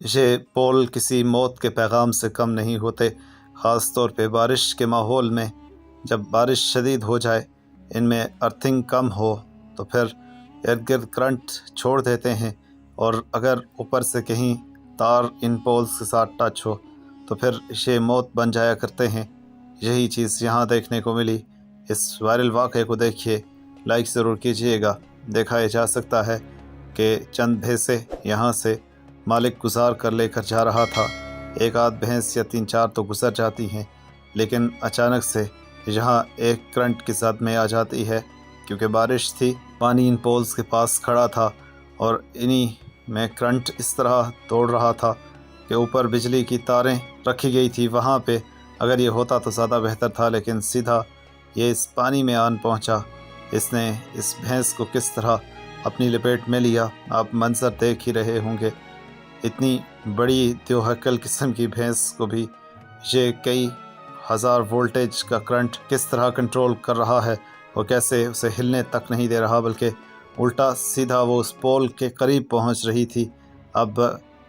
یہ پول کسی موت کے پیغام سے کم نہیں ہوتے، خاص طور پہ بارش کے ماحول میں۔ جب بارش شدید ہو جائے، ان میں ارتھنگ کم ہو تو پھر ارد گرد کرنٹ چھوڑ دیتے ہیں، اور اگر اوپر سے کہیں تار ان پولز کے ساتھ ٹچ ہو تو پھر یہ موت بن جایا کرتے ہیں۔ یہی چیز یہاں دیکھنے کو ملی۔ اس وائرل واقعے کو دیکھیے، لائک ضرور کیجیے گا۔ دیکھا جا سکتا ہے کہ چند بھینسیں یہاں سے مالک گزار کر لے کر جا رہا تھا۔ ایک آدھ بھینس یا 3-4 تو گزر جاتی ہیں، لیکن اچانک سے یہاں ایک کرنٹ کی زد میں آ جاتی ہے، کیونکہ بارش تھی، پانی ان پولز کے پاس کھڑا تھا، اور انہی میں کرنٹ اس طرح دوڑ رہا تھا کہ اوپر بجلی کی تاریں رکھی گئی تھی وہاں پہ۔ اگر یہ ہوتا تو زیادہ بہتر تھا، لیکن سیدھا یہ اس پانی میں آن پہنچا۔ اس نے اس بھینس کو کس طرح اپنی لپیٹ میں لیا، آپ منظر دیکھ ہی رہے ہوں گے۔ اتنی بڑی دیوہکل قسم کی بھینس کو بھی یہ کئی ہزار وولٹیج کا کرنٹ کس طرح کنٹرول کر رہا ہے، اور کیسے اسے ہلنے تک نہیں دے رہا، بلکہ الٹا سیدھا وہ اس پول کے قریب پہنچ رہی تھی۔ اب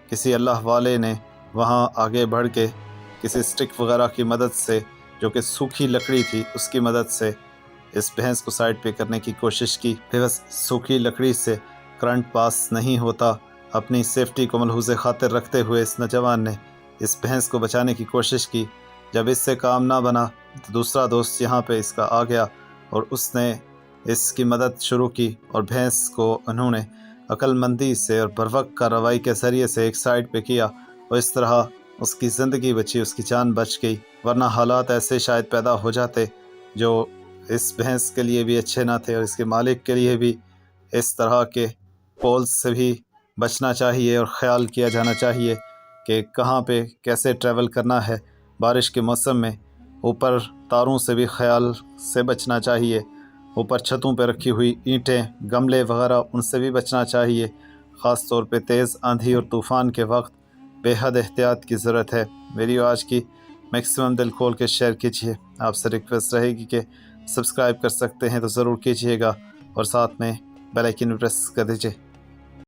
کسی اللہ والے نے وہاں آگے بڑھ کے کسی سٹک وغیرہ کی مدد سے، جو کہ سوکھی لکڑی تھی، اس کی مدد سے اس بھینس کو سائڈ پہ کرنے کی کوشش کی۔ پھر بس سوکھی لکڑی سے کرنٹ پاس نہیں ہوتا۔ اپنی سیفٹی کو ملحوظ خاطر رکھتے ہوئے اس نوجوان نے اس بھینس کو بچانے کی کوشش کی۔ جب اس سے کام نہ بنا تو دوسرا دوست یہاں پہ اس کا آ گیا، اور اس نے اس کی مدد شروع کی، اور بھینس کو انہوں نے عقل مندی سے اور بروقت کارروائی کے ذریعے سے ایک سائڈ پہ کیا، اور اس طرح اس کی زندگی بچی، اس کی جان بچ گئی۔ ورنہ حالات ایسے شاید پیدا ہو جاتے جو اس بھینس کے لیے بھی اچھے نہ تھے، اور اس کے مالک کے لیے بھی اس طرح کے پولز سے بھی بچنا چاہیے، اور خیال کیا جانا چاہیے کہ کہاں پہ کیسے ٹریول کرنا ہے بارش کے موسم میں۔ اوپر تاروں سے بھی خیال سے بچنا چاہیے، اوپر چھتوں پہ رکھی ہوئی اینٹیں، گملے وغیرہ، ان سے بھی بچنا چاہیے۔ خاص طور پہ تیز آندھی اور طوفان کے وقت بے حد احتیاط کی ضرورت ہے۔ ویڈیو آج کی میکسیمم دل کھول کے شیئر کیجیے۔ آپ سے ریکویسٹ رہے گی کہ سبسکرائب کر سکتے ہیں تو ضرور کیجیے گا، اور ساتھ میں بیل آئیکن پریس کر دیجیے۔